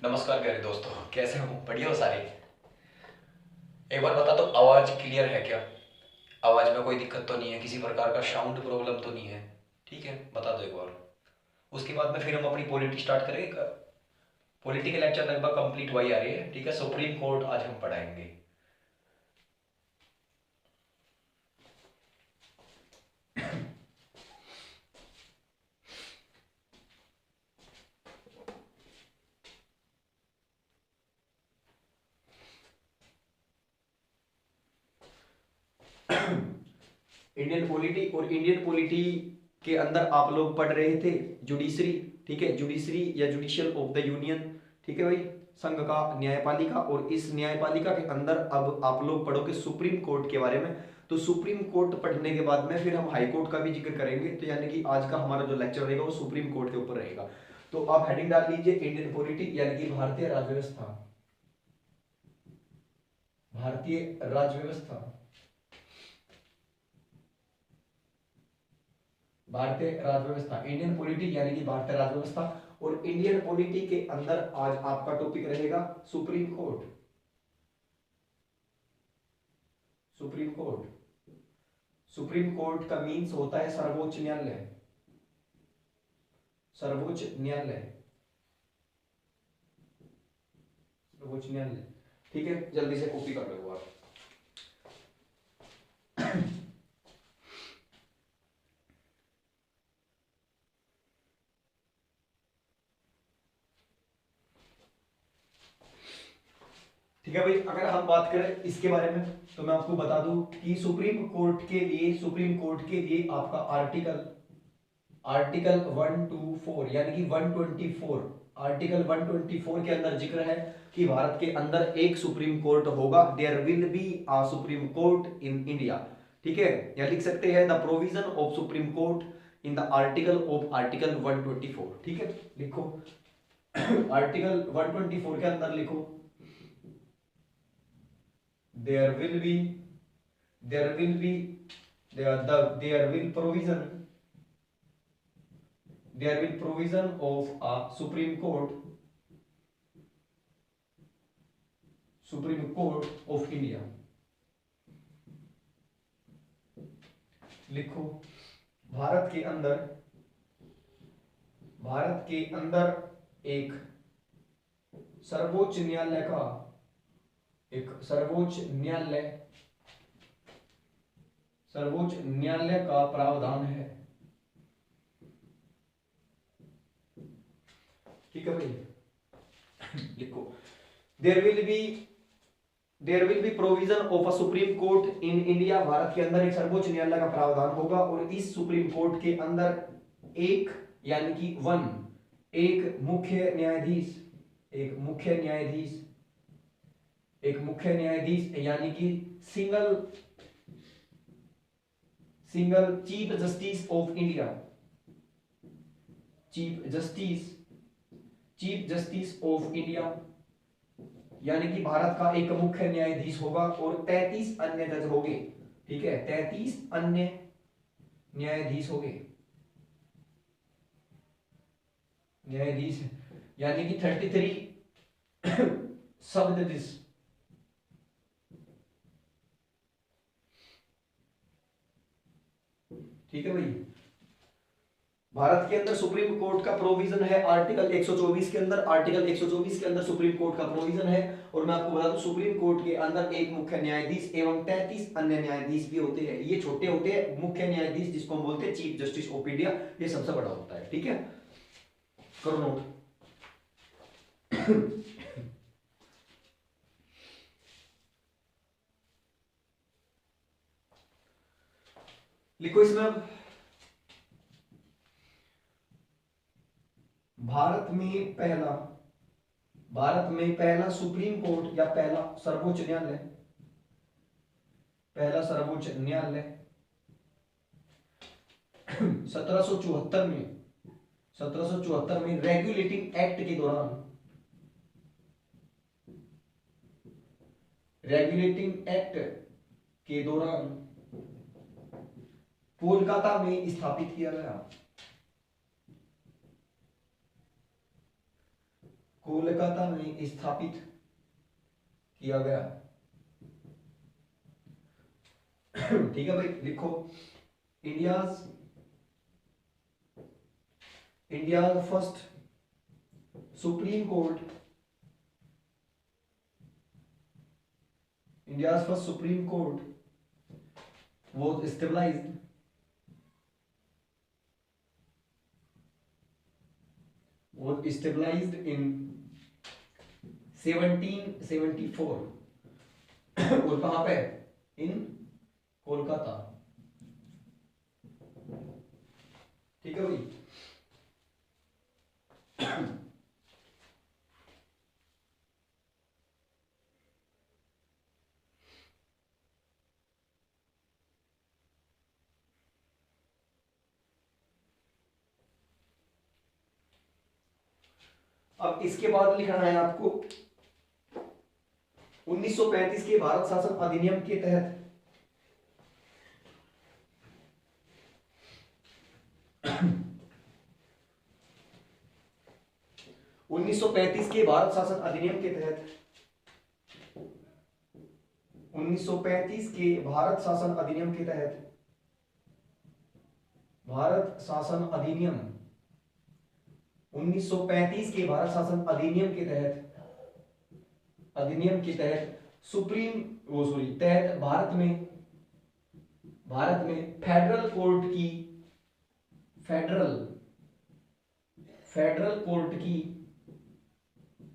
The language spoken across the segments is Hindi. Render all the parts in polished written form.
नमस्कार प्यारे दोस्तों, कैसे हो? बढ़िया हो सारे? एक बार बता दो, आवाज़ क्लियर है क्या? आवाज़ में कोई दिक्कत तो नहीं है? किसी प्रकार का साउंड प्रॉब्लम तो नहीं है? ठीक है, बता दो एक बार। उसके बाद में फिर हम अपनी पॉलिटी स्टार्ट करेंगे। पॉलिटिकल लेक्चर लगभग कंप्लीट वही आ रही है। ठीक है, सुप्रीम कोर्ट आज हम पढ़ाएंगे। इंडियन पॉलिटी और इंडियन पॉलिटी के अंदर आप लोग पढ़ रहे थे जुडिशरी। ठीक है, जुडिशरी या जुडिशियल ऑफ द यूनियन। ठीक है भाई, संघ का न्यायपालिका। और इस न्यायपालिका के अंदर अब आप लोग पढ़ोगे सुप्रीम कोर्ट के बारे में। तो सुप्रीम कोर्ट पढ़ने के बाद में फिर हम हाई कोर्ट का भी जिक्र करेंगे। तो यानी कि आज का हमारा जो लेक्चर रहेगा वो सुप्रीम कोर्ट के ऊपर रहेगा। तो आप हेडिंग डाल लीजिए इंडियन पॉलिटी यानी कि भारतीय राज्य व्यवस्था। भारतीय राज्य व्यवस्था, भारतीय राज्य व्यवस्था, इंडियन पॉलिटी यानी कि भारतीय राज्य व्यवस्था। और इंडियन पॉलिटी के अंदर आज आपका टॉपिक रहेगा supreme court. Supreme court, supreme court का मीन्स होता है सर्वोच्च न्यायालय। सर्वोच्च न्यायालय, सर्वोच्च न्यायालय। ठीक है, जल्दी से कॉपी कर लो आप। ठीक है भाई, अगर हम बात करें इसके बारे में तो मैं आपको बता दूं कि सुप्रीम कोर्ट के लिए आपका आर्टिकल आर्टिकल 124 यानी कि 124, आर्टिकल 124 के अंदर जिक्र है कि भारत के अंदर एक सुप्रीम कोर्ट होगा। There will be a supreme court in India. ठीक है, या लिख सकते हैं the provision of supreme court in the article of article 124। ठीक है, लिखो आर्टिकल 124 के अंदर लिखो there will be there will be there will provision there will provision of a Supreme Court of India। लिखो भारत के अंदर एक सर्वोच्च न्यायालय का सर्वोच्च न्यायालय का प्रावधान है। ठीक है भाई, लिखो there will be provision of a supreme court in India. Bharat के अंदर एक सर्वोच्च न्यायालय का प्रावधान होगा और इस सुप्रीम कोर्ट के अंदर एक यानी कि वन एक मुख्य न्यायाधीश यानी कि single chief justice of India, chief justice of India यानी कि भारत का एक मुख्य न्यायाधीश होगा और 33 अन्य जज होंगे। ठीक है, 33 अन्य न्यायाधीश यानी कि 33 सब जजेस। ठीक है भाई, भारत के अंदर सुप्रीम कोर्ट का प्रोविजन है आर्टिकल 124 के अंदर। आर्टिकल 124 के अंदर सुप्रीम कोर्ट का प्रोविजन है। और मैं आपको बता दूं सुप्रीम कोर्ट के अंदर एक मुख्य न्यायाधीश एवं 33 अन्य न्यायाधीश भी होते हैं। ये छोटे होते हैं, मुख्य न्यायाधीश जिसको हम बोलते हैं चीफ जस्टिस ऑफ इंडिया, ये सबसे बड़ा होता है। ठीक है, करो नोट। लिखो इसमें भारत में पहला सुप्रीम कोर्ट या पहला सर्वोच्च न्यायालय 1774 में रेगुलेटिंग एक्ट के दौरान कोलकाता में स्थापित किया गया। कोलकाता में स्थापित किया गया। ठीक है भाई, लिखो India's first supreme court, India's first supreme court was stabilized in 1774 और कहां पे? इन कोलकाता। ठीक है भाई। अब इसके बाद लिखना है आपको 1935 के भारत शासन अधिनियम के तहत 1935 के भारत शासन अधिनियम के तहत 1935 के भारत शासन अधिनियम के तहत भारत शासन अधिनियम 1935 के भारत शासन अधिनियम के तहत सुप्रीम तहत भारत में फेडरल कोर्ट की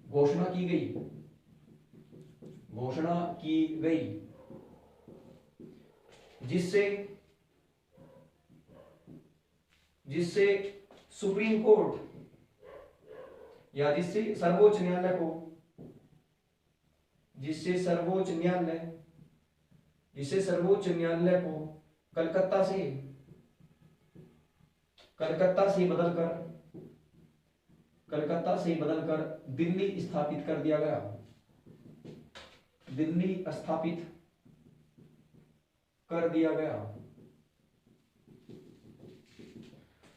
घोषणा की गई जिससे सुप्रीम कोर्ट या जिससे सर्वोच्च न्यायालय को कलकत्ता से बदलकर दिल्ली स्थापित कर दिया गया।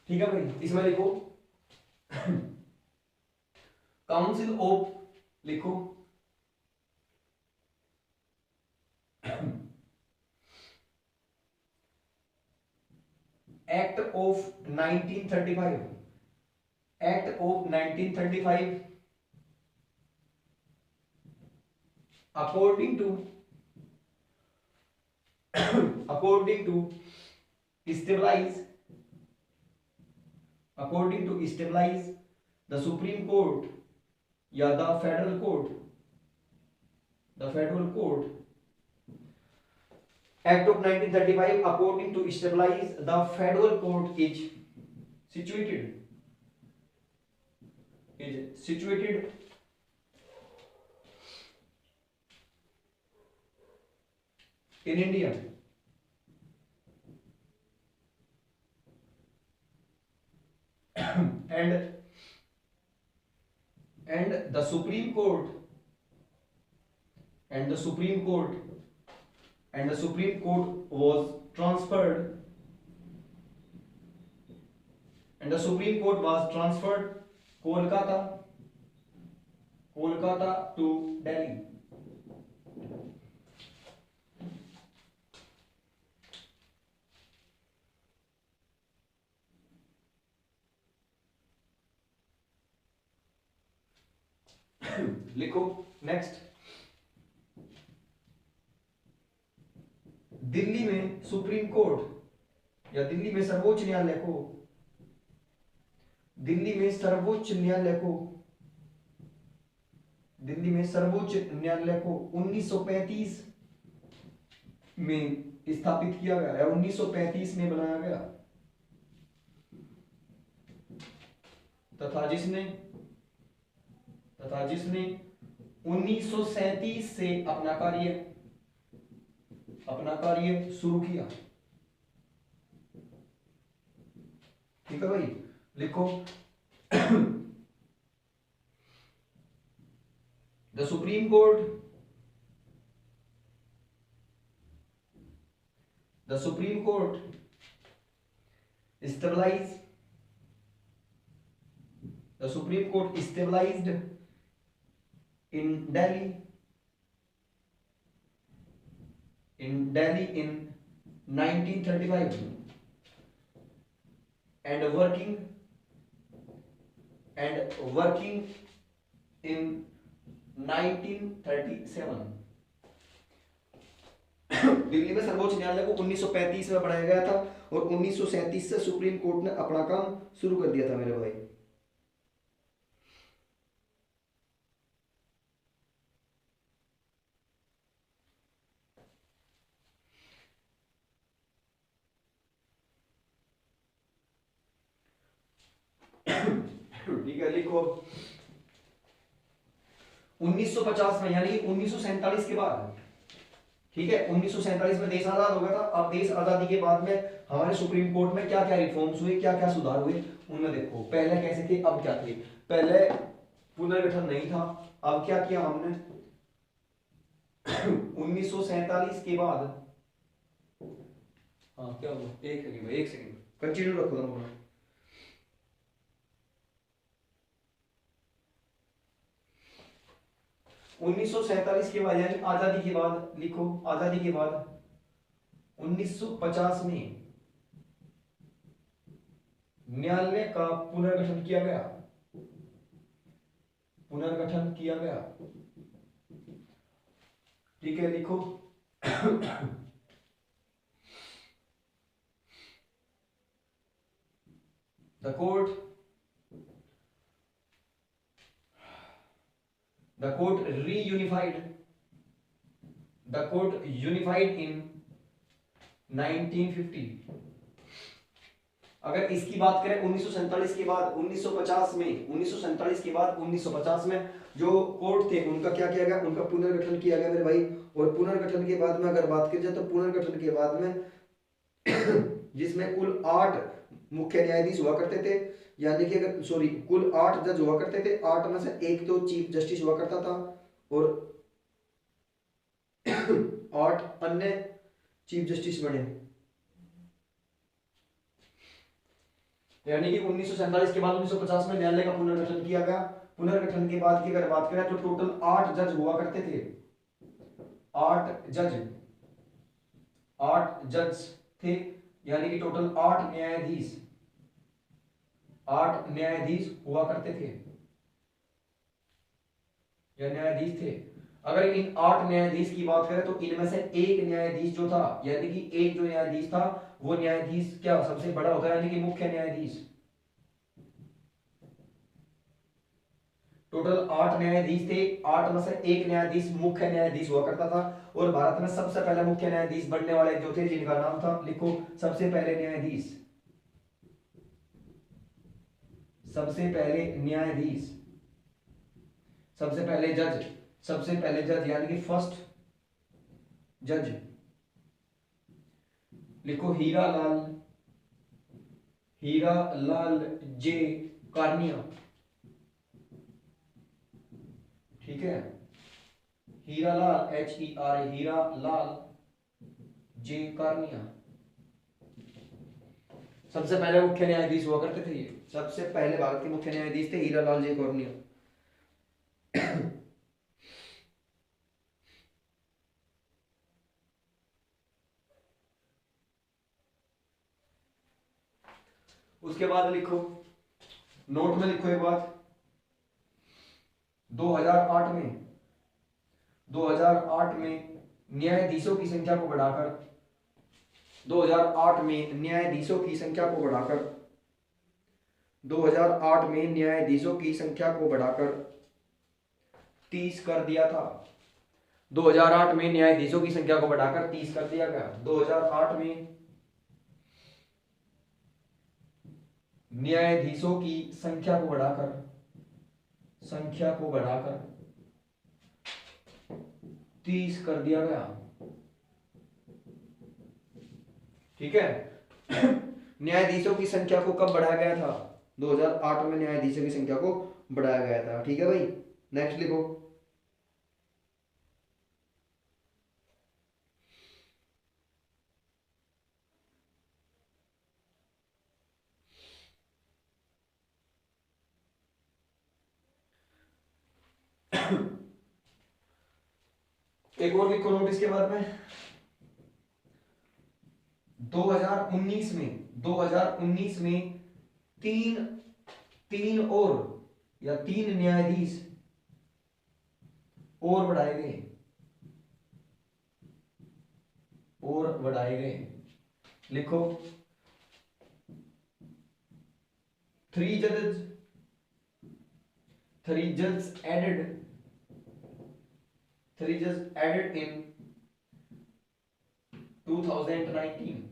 ठीक है भाई, इसमें लिखो काउंसिल ऑफ, लिखो act of 1935 according to stabilize the Supreme Court या the Federal Court Act of 1935 according to stabilize the Federal Court is situated in India and the Supreme Court was transferred Kolkata to Delhi। लिखो नेक्स्ट, दिल्ली में सुप्रीम कोर्ट या दिल्ली में सर्वोच्च न्यायालय को 1935 में स्थापित किया गया या 1935 में बनाया गया तथा जिसने 1937 से अपना कार्य शुरू किया। ठीक है भाई, लिखो the supreme court stabilized in Delhi in 1935 and working in 1937। Delhi में सर्वोच्च न्यायालय को 1935 में बनाया गया था और 1937 से सुप्रीम कोर्ट ने अपना काम शुरू कर दिया था मेरे भाई। ठीक है, लिखो 1950 में यानी 1947 के बाद, ठीक है 1947 में देश आजाद हो गया था। अब देश आजादी के बाद में हमारे सुप्रीम कोर्ट में क्या क्या रिफॉर्म्स हुए, क्या क्या सुधार हुए, उनमें देखो पहले कैसे थे अब क्या थे। पहले पुनर्गठन नहीं था, अब क्या किया हमने 1947 के बाद, हाँ क्या हुआ, एक सेकंड कंटिन्यू रखो तुम। 1947 के बाद यानी आजादी के बाद, लिखो आजादी के बाद 1950 में न्यायालय का पुनर्गठन किया गया, ठीक है लिखो द court unified in 1950। अगर इसकी बात करें 1947 के बाद 1950 में, 1947 के बाद 1950 में जो कोर्ट थे उनका क्या किया गया, उनका पुनर्गठन किया गया मेरे भाई। और पुनर्गठन के बाद में अगर बात की जाए तो पुनर्गठन के बाद में जिसमें कुल 8 मुख्य न्यायाधीश हुआ करते थे, यानी कि अगर सॉरी कुल 8 जज हुआ करते थे, 8 में से एक तो चीफ जस्टिस हुआ करता था और 8 अन्य चीफ जस्टिस बने। यानी कि 1947 के बाद 1950 में न्यायालय का पुनर्गठन किया गया। पुनर्गठन के बाद की अगर बात करें तो टोटल 8 जज हुआ करते थे, 8 जज थे, यानी कि टोटल 8 न्यायाधीश हुआ करते थे या न्यायाधीश थे। अगर इन 8 न्यायाधीश की बात करें तो इनमें से एक न्यायाधीश जो था, यानी कि एक जो न्यायाधीश था वो न्यायाधीश क्या सबसे बड़ा होता है, यानी कि मुख्य न्यायाधीश। टोटल 8 न्यायाधीश थे, 8 में से एक न्यायाधीश मुख्य न्यायाधीश हुआ करता था। और भारत में सबसे पहले मुख्य न्यायाधीश बनने वाले जो थे जिनका नाम था, लिखो सबसे पहले जज यानी कि फर्स्ट जज, लिखो हीरा लाल जे कार्निया, ठीक है हीरा लाल हीरा लाल जे कार्निया सबसे पहले मुख्य न्यायाधीश हुआ करते थे। ये सबसे पहले भारत के मुख्य न्यायाधीश थे हीरा लाल जे कार्निया। उसके बाद लिखो नोट में लिखो एक बात, 2008 में न्यायाधीशों की संख्या को बढ़ाकर 2008 में न्यायाधीशों की संख्या को बढ़ाकर 30 कर दिया था। 2008 में न्यायाधीशों की संख्या को बढ़ाकर 30 कर दिया गया। 2008 में न्यायाधीशों की संख्या को बढ़ाकर 30 कर दिया गया, ठीक है। न्यायाधीशों की संख्या को कब बढ़ाया गया था, 2008 में न्यायाधीशों की संख्या को बढ़ाया गया था, ठीक है भाई। नेक्स्ट लिखो एक और लिखो नोटिस के बाद में 2019 में तीन तीन या तीन न्यायाधीश और बढ़ाए गए। लिखो थ्री जजेस added in 2019।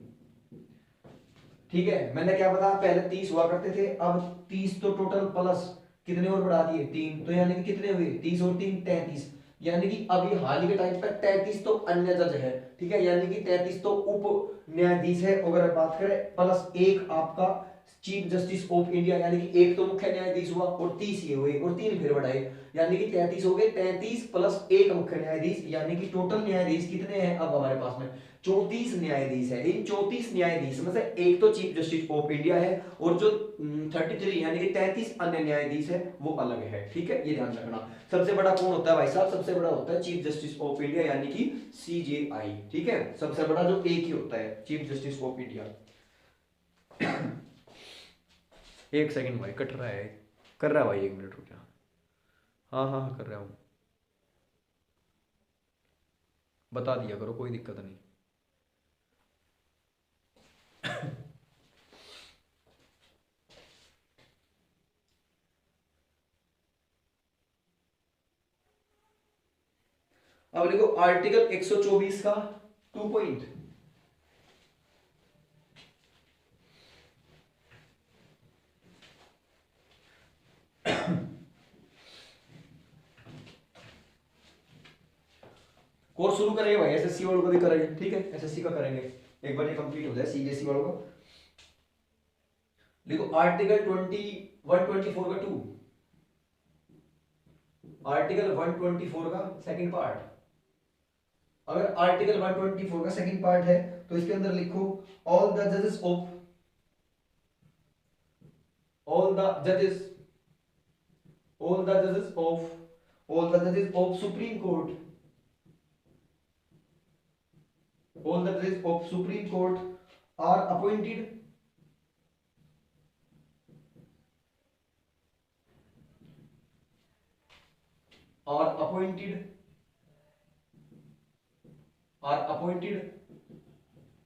ठीक है, मैंने क्या बताया, पहले 30 हुआ करते थे, अब 30 तो टोटल प्लस कितने और बढ़ा दिए, 3, तो यानी कि कितने हुए, 30 और 3 33, यानी कि अभी हाल ही के टाइम पर 33 तो अन्य जज है। ठीक है, यानी कि 33 तो उप न्यायाधीश है अगर बात करें, प्लस एक आपका चीफ जस्टिस ऑफ इंडिया, यानी कि एक तो मुख्य न्यायाधीश हुआ और 30 ये हुए और 3 फिर बढ़ाए, यानी कि 33 हो गए, 33 प्लस एक मुख्य न्यायाधीश, यानी कि टोटल न्यायाधीश कितने हैं अब हमारे पास में, 34 न्यायाधीश है। इन 34 न्यायाधीश में से एक तो चीफ जस्टिस ऑफ इंडिया है और जो 33 यानी कि 33 अन्य न्यायाधीश है वो अलग है। ठीक है, ये ध्यान रखना। सबसे बड़ा कौन होता है भाई साहब, सबसे बड़ा होता है चीफ जस्टिस ऑफ इंडिया यानी कि सीजेआई। ठीक है, सबसे बड़ा जो एक ही होता है चीफ जस्टिस ऑफ इंडिया। एक सेकंड भाई, कट रहा है, कर रहा है भाई, 1 मिनट रुक जा। हाँ हाँ हाँ, कर रहा हूँ, बता दिया करो, कोई दिक्कत नहीं। अब देखो आर्टिकल 124 का 2 पॉइंट, कोर्स शुरू करेंगे भाई, एसएससी वालों का भी करेंगे। ठीक है, एसएससी का करेंगे एक बार ये कंप्लीट हो जाए, सीबीएसई वालों का। देखो आर्टिकल 124 का 2, आर्टिकल 124 का सेकंड पार्ट, अगर आर्टिकल 124 का सेकंड पार्ट है तो इसके अंदर लिखो ऑल द जजेस of all the judges all the judges of Supreme Court, all the judges of Supreme Court are appointed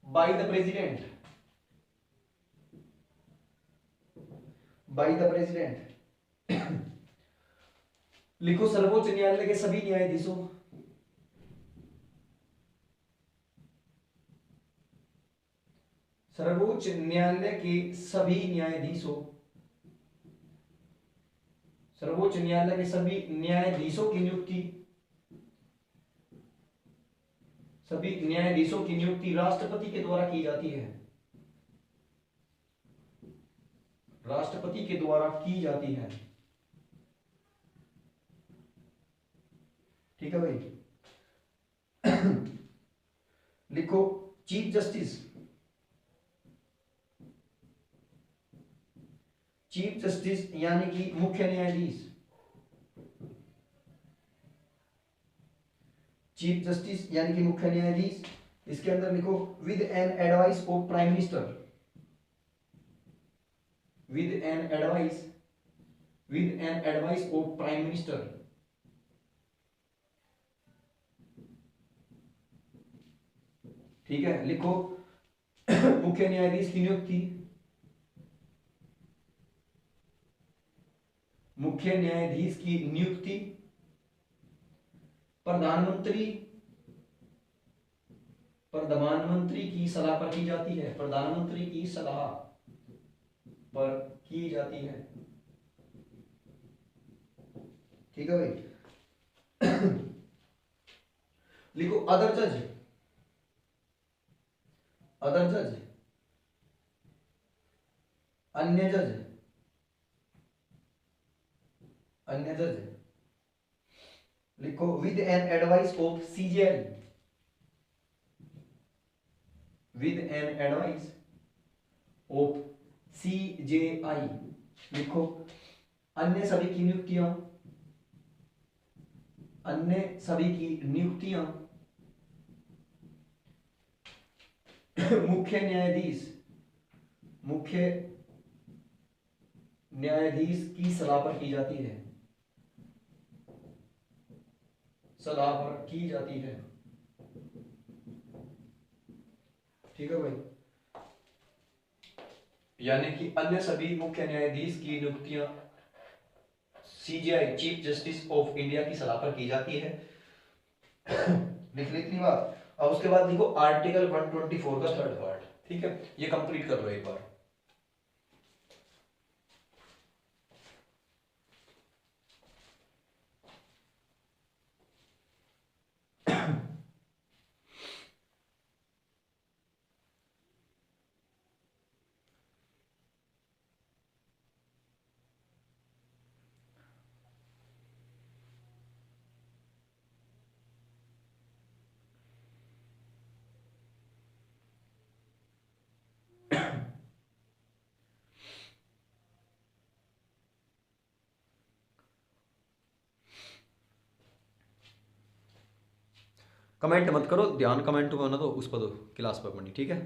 by the president, लिखो सर्वोच्च न्यायालय के सभी न्यायाधीशों, सर्वोच्च न्यायालय के सभी न्यायाधीशों, सर्वोच्च न्यायालय के सभी न्यायाधीशों की नियुक्ति, सभी न्यायाधीशों की नियुक्ति राष्ट्रपति के द्वारा की जाती है, राष्ट्रपति के द्वारा की जाती है। ठीक है भाई। लिखो चीफ जस्टिस यानी कि मुख्य न्यायाधीश, चीफ जस्टिस यानी कि मुख्य न्यायाधीश, इसके अंदर लिखो with an advice of prime minister, with an advice of prime minister. ठीक है, लिखो मुख्य न्यायाधीश की नियुक्ति, मुख्य न्यायाधीश की नियुक्ति प्रधानमंत्री की सलाह पर की जाती है, प्रधानमंत्री की सलाह पर की जाती है। ठीक है भाई। लिखो अदर जज, अन्य जज, लिखो with an advice of CJI, with an advice of CJI. लिखो अन्य सभी की नियुक्तियां अन्य सभी की नियुक्तियां मुख्य न्यायाधीश की सलाह पर की जाती है, सलाह पर की जाती है। ठीक है भाई, यानी कि अन्य सभी मुख्य न्यायाधीश की नियुक्तियां CGI chief justice of India की सलाह पर की जाती है। लिख ली इतनी बात। अब उसके बाद देखो आर्टिकल 124 का थर्ड पार्ट। ठीक है, ये कंप्लीट कर लो एक बार। कमेंट मत करो, ध्यान कमेंट को ना दो, उस पर दो, क्लास पर पढ़नी। ठीक है,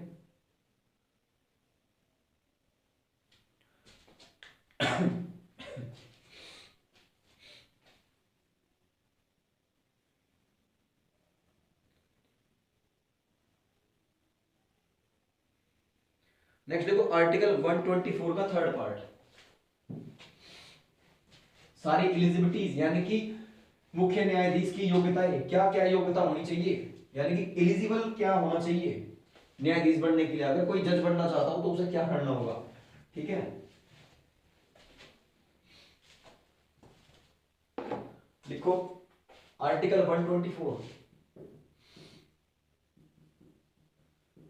नेक्स्ट देखो आर्टिकल 124 का थर्ड पार्ट। सारी एलिजिबिलिटीज यानी कि मुख्य न्यायाधीश की योग्यताएं, क्या क्या योग्यता होनी चाहिए, यानी कि एलिजिबल क्या होना चाहिए न्यायाधीश बनने के लिए। अगर कोई जज बनना चाहता हो तो उसे क्या करना होगा। ठीक है, लिखो आर्टिकल 124,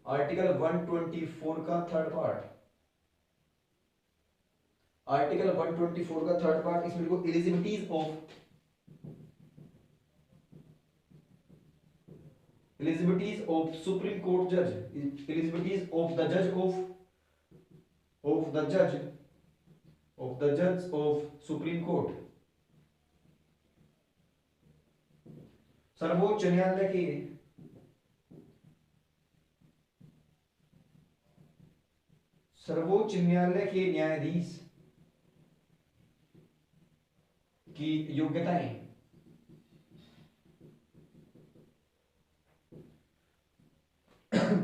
आर्टिकल 124 का थर्ड पार्ट। आर्टिकल 124 का थर्ड पार्ट, इसमें लिखो एलिजिबिलिटीज ऑफ सुप्रीम कोर्ट जज, एलिजिबिलिटीज ऑफ द जज ऑफ द जज ऑफ सुप्रीम कोर्ट। सर्वोच्च न्यायालय के न्यायाधीश की योग्यताएं।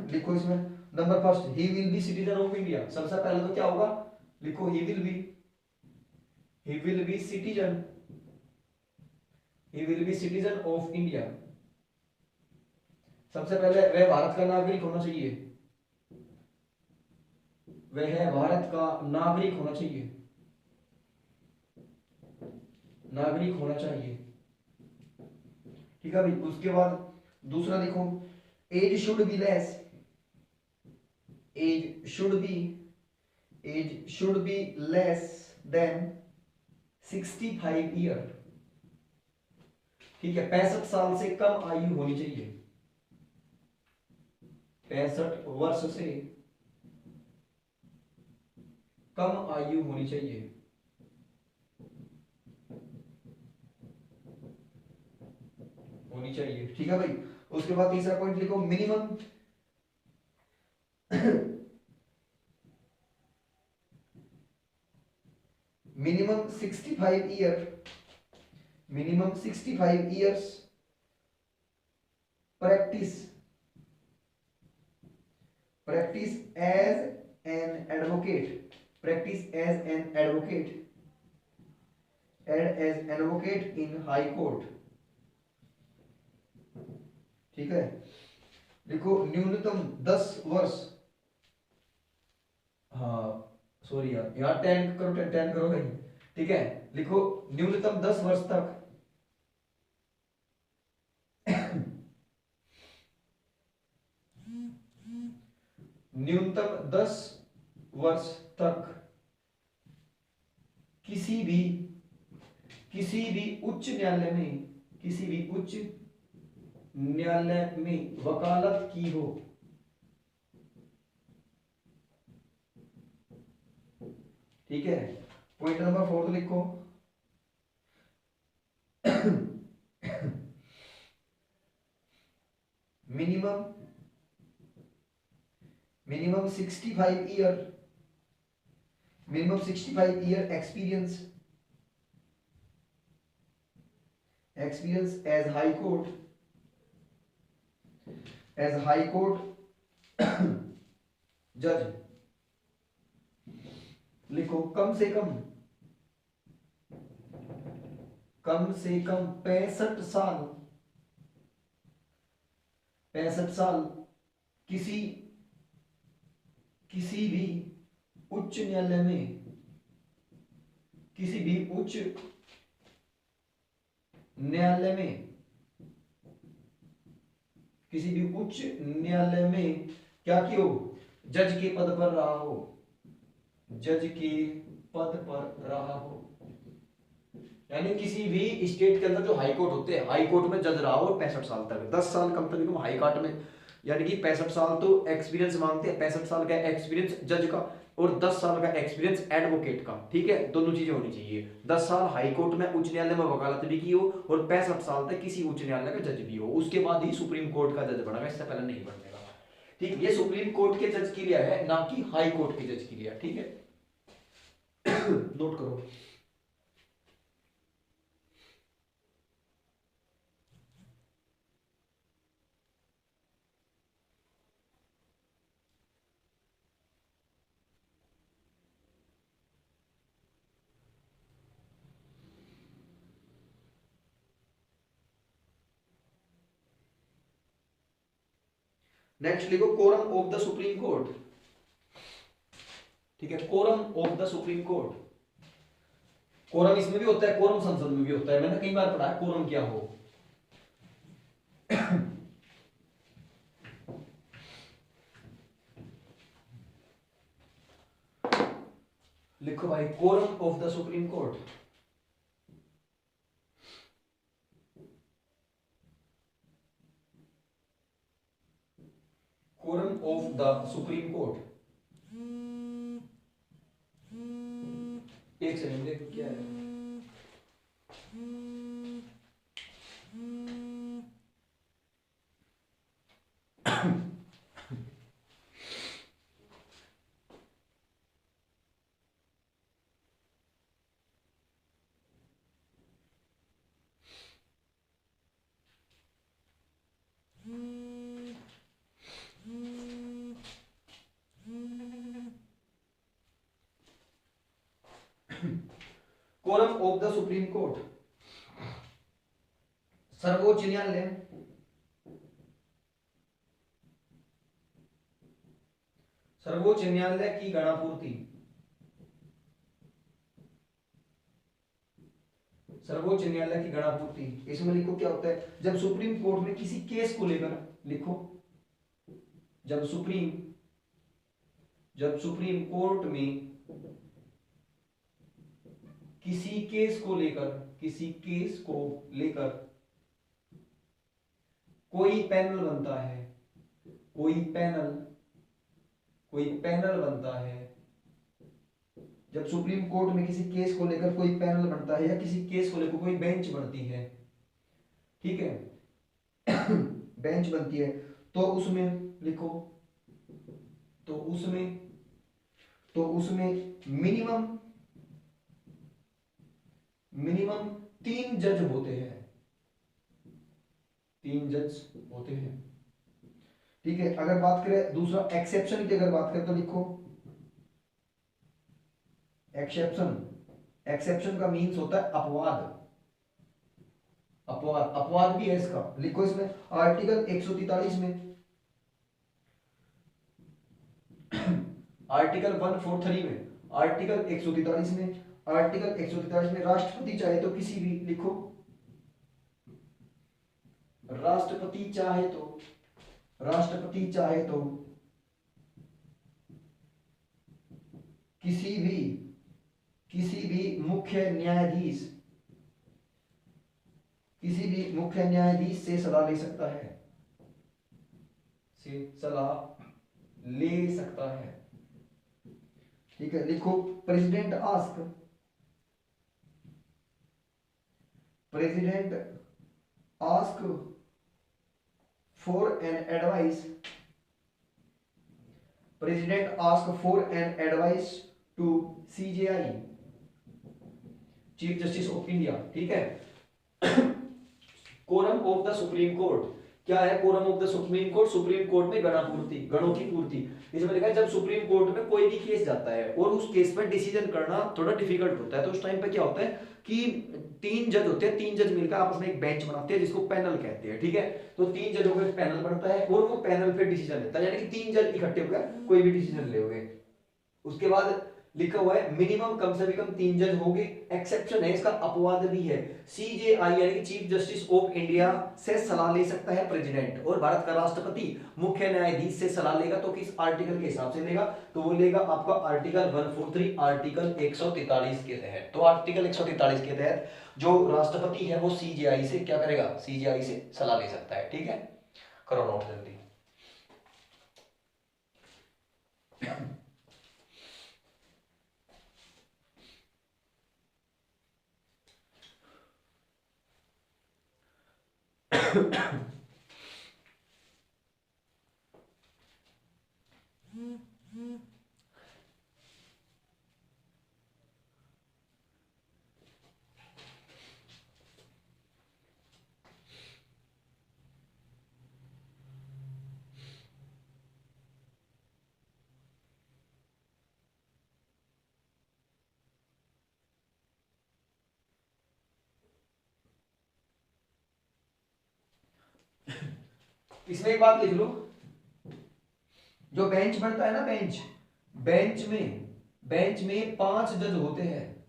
लिखो इसमें number first, he will be citizen of India. सबसे पहले तो क्या होगा, लिखो he will be citizen of India. सबसे पहले वह भारत का नागरिक होना चाहिए, वह भारत का नागरिक होना चाहिए, नागरिक होना चाहिए। ठीक है भाई, उसके बाद दूसरा देखो, age should be less, age should be less than 65 year. ठीक है, 65 साल से कम आयु होनी चाहिए, 65 वर्ष से कम आयु होनी चाहिए। ठीक है भाई, उसके बाद तीसरा पॉइंट लिखो, minimum 65 years practice as an advocate in high court. ठीक है, देखो न्यूनतम 10 वर्ष, हाँ सॉरी यार, यहाँ 10 करो, 10 करो भाई। ठीक है, लिखो न्यूनतम 10 वर्ष तक न्यूनतम 10 वर्ष तक किसी भी उच्च न्यायालय में वकालत की हो। ठीक है, पॉइंट नंबर 4 लिखो minimum 65 year, minimum 65 year experience as high court जज। लिखो कम से कम 65 साल किसी भी उच्च न्यायालय में किसी भी उच्च न्यायालय में क्या किया हो, जज के पद पर रहा हो, यानी किसी भी स्टेट के अंदर जो हाई कोर्ट होते हैं, हाई कोर्ट में जज रहा हो 65 साल तक, 10 साल कम से कम हाई कोर्ट में, यानी कि 65 साल तो एक्सपीरियंस मांगते हैं, 65 साल का एक्सपीरियंस जज का और 10 साल का एक्सपीरियंस एडवोकेट का, ठीक है, दोनों चीजें होनी चाहिए। 10 साल हाई कोर्ट में उच्च न्यायालय में वकालत भी की हो और 65 साल तक किसी उच्च न्यायालय का जज भी हो, उसके बाद ही सुप्रीम कोर्ट का जज बनेगा, इससे पहले नहीं बनेगा। ठीक, ये सुप्रीम कोर्ट के जज के लिए है, ना कि हाई कोर्ट के जज के लिए, ठीक है। नोट करो। नेक्स्ट लिखो quorum of the supreme court, ठीक है, quorum of the supreme court. Quorum इसमें भी होता है, कोरम संसद में भी होता है, मैंने कई बार पढ़ा है कोरम क्या हो। लिखो भाई quorum of the supreme court. Quorum of the supreme court, एक सेकंड देखो क्या है। Quorum of the supreme court, सर्वोच्च न्यायालय, सर्वोच्च न्यायालय की गणापूर्ति, सर्वोच्च न्यायालय की गणापूर्ति। इसमें लिखो क्या होता है, जब सुप्रीम कोर्ट में किसी केस को लेकर, लिखो जब सुप्रीम कोर्ट में किसी केस को लेकर कोई पैनल बनता है, कोई पैनल बनता है, जब सुप्रीम कोर्ट में किसी केस को लेकर कोई पैनल बनता है या किसी केस को लेकर कोई बेंच बनती है, ठीक है, बेंच बनती है, तो उसमें लिखो, तो उसमें मिनिमम 3 जज होते हैं, 3 जज होते हैं, ठीक है। अगर बात करें दूसरा एक्सेप्शन की, अगर बात करें तो लिखो एक्सेप्शन का मीन्स होता है अपवाद, अपवाद भी है इसका, लिखो इसमें आर्टिकल 143 में, आर्टिकल 143 में, आर्टिकल 143 में, आर्टिकल 143 में राष्ट्रपति चाहे तो किसी भी, लिखो राष्ट्रपति चाहे तो किसी भी मुख्य न्यायाधीश से सलाह ले सकता है, ठीक है। लिखो president ask for an advice, president ask for an advice to CJI, chief justice of India, ठीक है। Quorum of the supreme court, क्या है quorum of the supreme court? Supreme court में गणापूर्ति, गणों की पूर्ति। इसमें लिखा है जब सुप्रीम कोर्ट में कोई भी केस जाता है और उस केस में डिसीजन करना थोड़ा डिफिकल्ट होता है, तो उस टाइम पे क्या होता है कि 3 जज होते हैं, 3 जज मिलकर आपस में एक बेंच बनाते हैं जिसको पैनल कहते हैं, ठीक है। तो 3 जजों का एक पैनल बनता है और वो पैनल पे डिसीजन लेता है, यानी कि 3 जज इकट्ठे होकर कोई भी डिसीजन ले होंगे। उसके बाद लिखा हुआ है मिनिमम कम से कम 3 जज होंगे। एक्सेप्शन है, इसका अपवाद भी है। सीजेआई यानी कि चीफ जस्टिस ऑफ इंडिया से सलाह ले सकता है प्रेसिडेंट, और भारत का राष्ट्रपति मुख्य न्यायाधीश से सलाह लेगा तो किस आर्टिकल के हिसाब से लेगा? तो वो लेगा आपका आर्टिकल 143 आर्टिकल 143 के तहत। तो आर्टिकल 143 के तहत जो राष्ट्रपति है वो सीजेआई से क्या करेगा? सीजेआई से सलाह ले सकता है, ठीक है। करो नोट जल्दी। इसमें एक बात लिख लो, जो बेंच बनता है ना, बेंच में 5 जज होते हैं,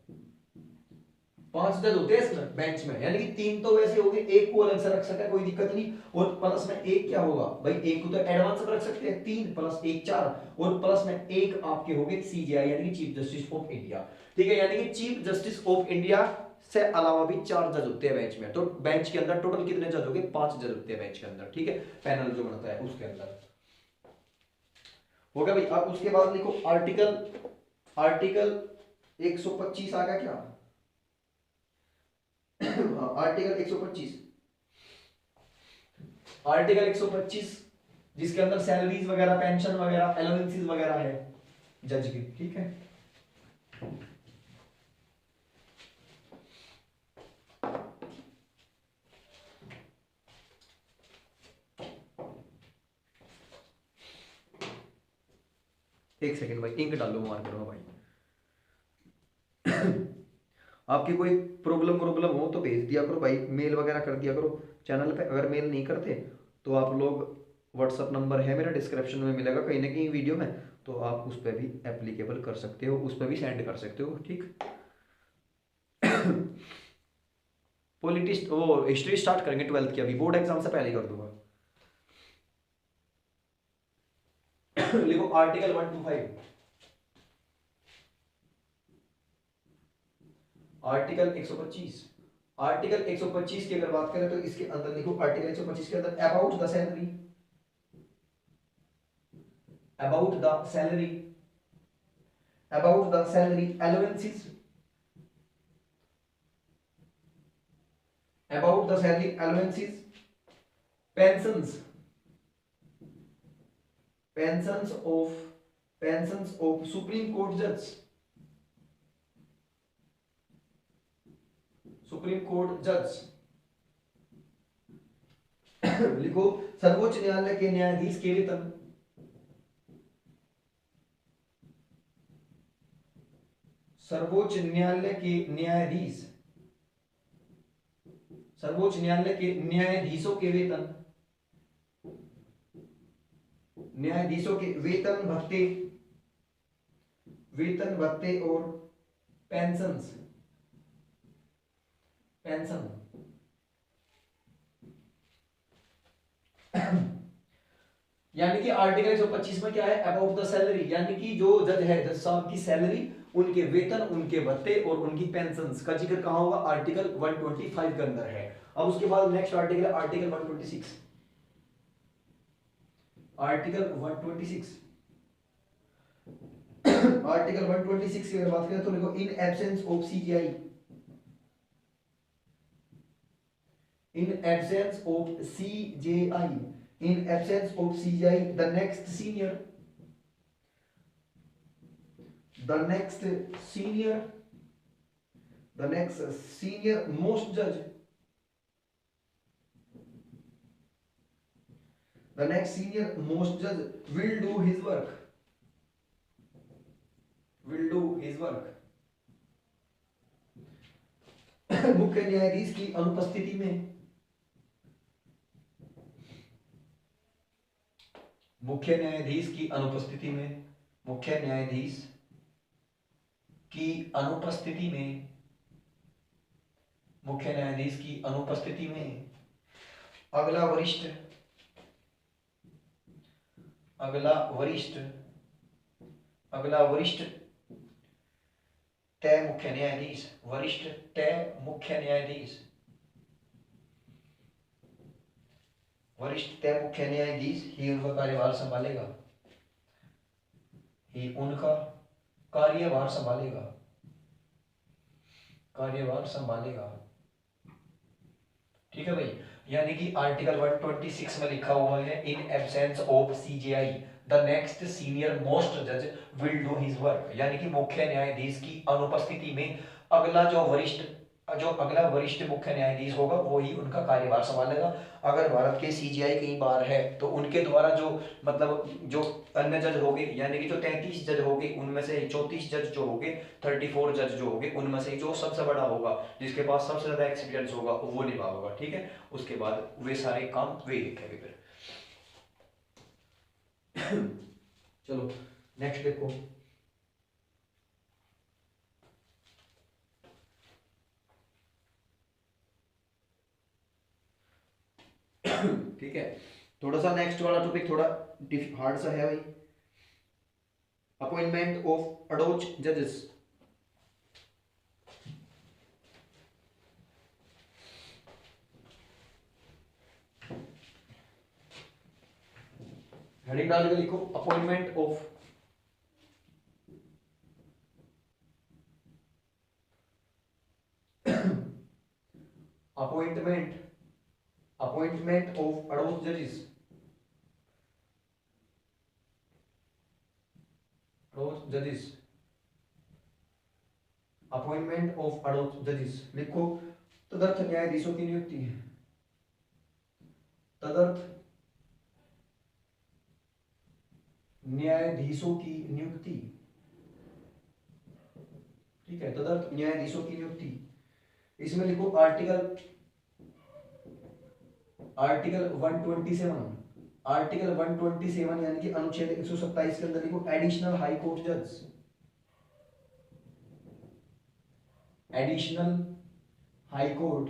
5 जज होते हैं इसमें बेंच में, यानी कि 3 तो वैसे हो गए, एक को अलग से रख सकता है, कोई दिक्कत नहीं। और प्लस में एक क्या होगा भाई, एक को तो एडवांस में रख सकते हैं, 3 + 1 4, और प्लस में एक आपके हो गए सीजेआई यानी कि चीफ जस्टिस ऑफ इंडिया, ठीक है। यानी कि चीफ जस्टिस ऑफ इंडिया से अलावा भी 4 जज होते हैं बेंच में। तो बेंच के अंदर टोटल कितने जज हो गए? 5 जज होते हैं बेंच के अंदर, ठीक है। पैनल जो बनता है उसके अंदर हो गया भाई। अब उसके बाद लिखो आर्टिकल 125 आ गया क्या? हाँ, आर्टिकल 125 जिसके अंदर सैलरीज वगैरह, पेंशन वगैरह, एलोवेंसेस वगैरह है जज की, ठीक है। एक सेकंड भाई, इंक डालो, मार करो भाई। आपकी कोई प्रॉब्लम हो तो भेज दिया करो भाई, मेल वगैरह कर दिया करो चैनल पे। अगर मेल नहीं करते तो आप लोग, व्हाट्सअप नंबर है मेरा, डिस्क्रिप्शन में मिलेगा कहीं ना कहीं वीडियो में, तो आप उस पर भी एप्लीकेबल कर सकते हो, उस पर भी सेंड कर सकते हो, ठीक। पॉलिटिक्स वो हिस्ट्री स्टार्ट करेंगे 12th की, अभी बोर्ड एग्जाम से पहले कर दूंगा। लिखो आर्टिकल 125, आर्टिकल 125, आर्टिकल 125 की अगर बात करें तो इसके अंदर लिखो आर्टिकल 125 के अंदर about the salary, about the salary, about the salary allowances, about the salary allowances, pensions, pensions of supreme court जज, सुप्रीम कोर्ट जज। लिखो सर्वोच्च न्यायालय के न्यायाधीश के वेतन, सर्वोच्च न्यायालय के न्यायाधीश, सर्वोच्च न्यायालय के न्यायाधीशों के वेतन, न्यायाधीशों के वेतन भत्ते, वेतन भत्ते और पेंशंस, पेंशन। यानी कि आर्टिकल 125 में क्या है? अबाउट द सैलरी, यानी कि जो जज है, जज साहब की सैलरी, उनके वेतन, उनके भत्ते और उनकी पेंशंस का जिक्र कहां होगा? आर्टिकल 125 के अंदर है। अब उसके बाद नेक्स्ट आर्टिकल है आर्टिकल 126, आर्टिकल 126, आर्टिकल 126 की अगर बात करें तो देखो in absence of CGI, in absence of CJI in absence of CGI, the next senior most judge, the next senior most judge will do his work, मुख्य न्यायाधीश की अनुपस्थिति में, मुख्य न्यायाधीश की अनुपस्थिति में, मुख्य न्यायाधीश की अनुपस्थिति में, मुख्य न्यायाधीश की अनुपस्थिति में अगला वरिष्ठ तय मुख्य न्यायाधीश, वरिष्ठ तय मुख्य न्यायाधीश, वरिष्ठ तय मुख्य न्यायाधीश ही उनका कार्यभार संभालेगा, ही उनका कार्यभार संभालेगा। ठीक है भाई, यानी कि आर्टिकल 126 में लिखा हुआ है in absence of CJI the next senior most जज विल डू हिज वर्क, यानी कि मुख्य न्यायाधीश की अनुपस्थिति में अगला वरिष्ठ मुख्य न्यायाधीश होगा वो ही उनका कार्यभार संभालेगा। अगर भारत के सीजीआई कहीं बाहर है तो उनके द्वारा जो जो अन्य जज होंगे, यानी कि जो 33 जज होंगे उनमें से 34 जज जो होंगे, 34 जज जो होंगे उनमें से जो सबसे बड़ा होगा, जिसके पास सबसे ज्यादा एक्सपीरियंस होगा वो निभाएगा। ठीक है, उसके बाद वे सारे काम वे देखेंगे फिर। चलो नेक्स्ट देखो, ठीक है, थोड़ा सा नेक्स्ट वाला टॉपिक थोड़ा हार्ड सा है भाई, अपॉइंटमेंट ऑफ एडोच जजेस। हेडिंग डाल के लिखो अपॉइंटमेंट ऑफ अपॉइंटमेंट ऑफ एडोच जजेस, अपॉइंटमेंट ऑफ एडोच जजेस लिखो। तदर्थ न्यायाधीशों की नियुक्ति है, तदर्थ न्यायाधीशों की नियुक्ति, ठीक है, तदर्थ न्यायाधीशों की नियुक्ति। इसमें लिखो आर्टिकल 127, आर्टिकल 127 यानी कि अनुच्छेद 127 के अंदर लिखो एडिशनल हाई कोर्ट जज, एडिशनल हाई कोर्ट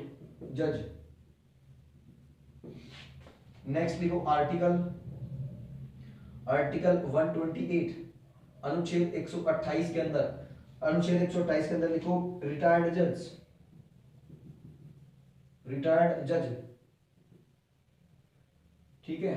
जज। नेक्स्ट लिखो आर्टिकल 128 अनुच्छेद 128 के अंदर, अनुच्छेद 128 के अंदर लिखो रिटायर्ड जज, ठीक है,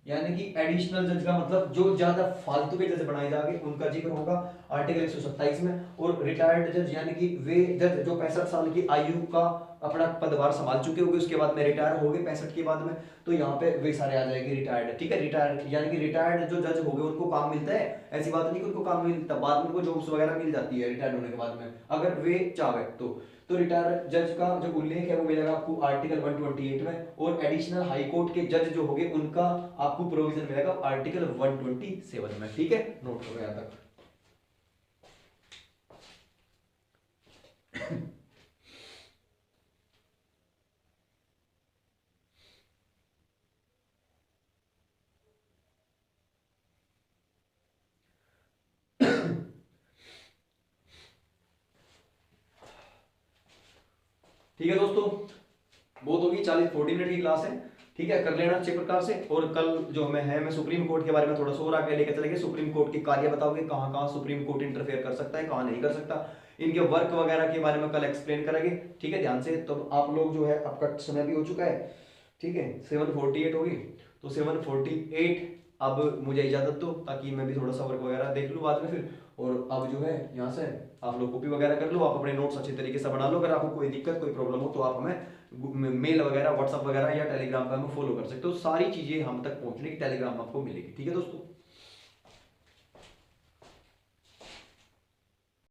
यानी कि एडिशनल जज का मतलब जो ज्यादा फालतू के जज बनाए जाएंगे उनका जिक्र होगा आर्टिकल 127 में। और रिटायर्ड जज यानी कि वे जज जो 65 साल की आयु का अपना पदभार संभाल चुके होंगे, उसके बाद में रिटायर हो गए 65 के बाद में, तो यहाँ पे वे सारे आ जाएंगे रिटायर्ड। ठीक है, रिटायर्ड यानी कि रिटायर्ड जो जज हो गए उनको काम मिलता है, ऐसी बात नहीं कि उनको काम मिलता, बाद में उनको जॉब्स वगैरह मिल जाती है रिटायर्ड होने के बाद में अगर वे चाहे तो रिटायर जज का जो उल्लेख है वो मिलेगा आपको आर्टिकल 128 में, और एडिशनल हाई कोर्ट के जज जो होंगे उनका आपको प्रोविजन मिलेगा आर्टिकल 127 में। ठीक है, नोट करो यहां तक। ठीक है दोस्तों, बहुत होगी, 40-40 मिनट की क्लास है। ठीक है, कर लेना अच्छे प्रकार से। और कल जो मैं सुप्रीम कोर्ट के बारे में थोड़ा सा और आगे लेकर चलेंगे, सुप्रीम कोर्ट के कार्य बताओगे, कहाँ कहाँ सुप्रीम कोर्ट इंटरफेयर कर सकता है, कहाँ नहीं कर सकता, इनके वर्क वगैरह के बारे में कल एक्सप्लेन करेंगे। ठीक है, ध्यान से। तो आप लोग जो है आपका समय भी हो चुका है, ठीक है, 7:48 होगी, तो 7:48 अब मुझे इजाज़त दो ताकि मैं भी थोड़ा सा वर्क वगैरह देख लूँ बाद में फिर। और अब जो है यहाँ से आप लोग कॉपी वगैरह कर लो, आप अपने नोट्स अच्छे तरीके से बना लो। अगर आपको कोई दिक्कत कोई प्रॉब्लम हो तो आप हमें मेल वगैरह व्हाट्सअप वगैरह या टेलीग्राम पर हमें फॉलो कर सकते हो। सारी चीज़ें हम तक पहुँचने की टेलीग्राम आपको मिलेगी। ठीक है दोस्तों।